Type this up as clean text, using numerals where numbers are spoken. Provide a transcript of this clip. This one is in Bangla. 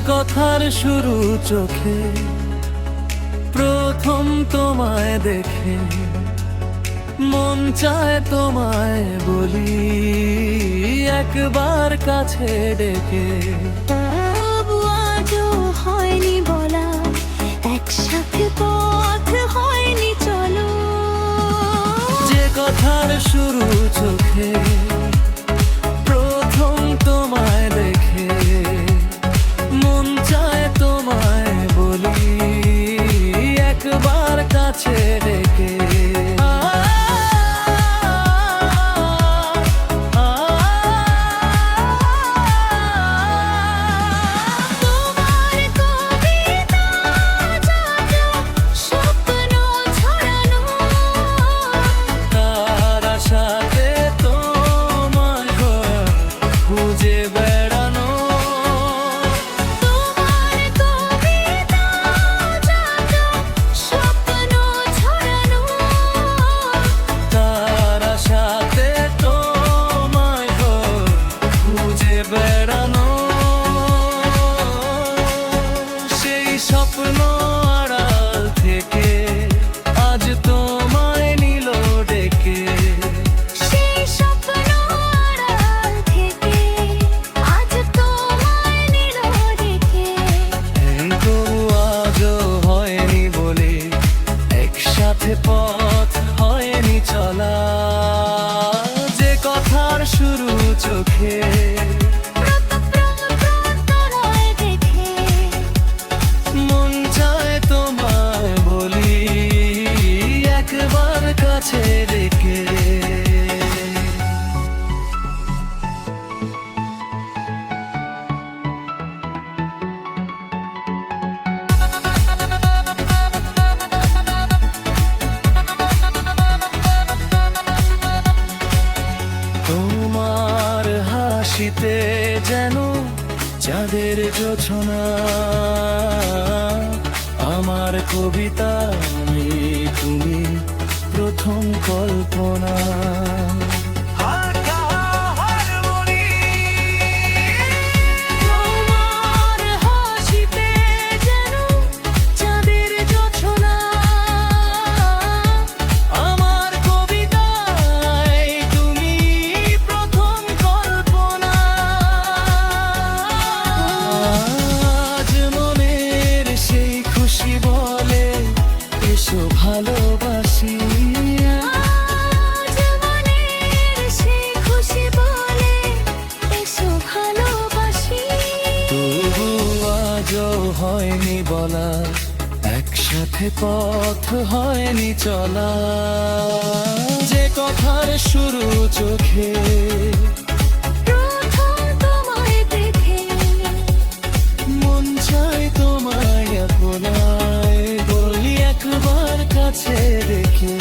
কথার শুরু চোখে প্রথম তোমায় দেখে মন চায় তোমায় বলি একবার কাছে ডেকে। তবু আজও হয়নি বলা, একসাথে পথ হয়নি চলো। যে কথার শুরু চোখে প্রথম তোমায় দেখে মন চায় তোমায় বলি একবার কাছে ডেকে। স্বপ্ন আড়াল থেকে আজ তোমায় নিল ডেকে। সেই স্বপ্ন আড়াল থেকে আজ তোমায় নিল ডেকে। তবু আজও হয়নি বলে একসাথে পথ হয়নি চলা। যে কথার শুরু চোখে মন চায় তোমায় বলি একবার কাছে ডেকে। তোমার হাসিতে যেন চাঁদের জোছনা, আমার কবিতা তুমি প্রথম কল্পনা। তোমার হাসিতে যেন চাঁদের জোছনা, আমার কবিতায় তুমি প্রথম কল্পনা। আজ মনের সেই খুশি বলে এসো ভালোবাসি। আজ মনের সেই খুশি বলে এসো ভালোবাসি। তবু আজও হয়নি বলা, একসাথে পথ হয়নি চলা। যে কথার শুরু চোখে প্রথম তোমায় দেখে মন চায় তোমায় আপনায় বলি একবার কাছে রেখে।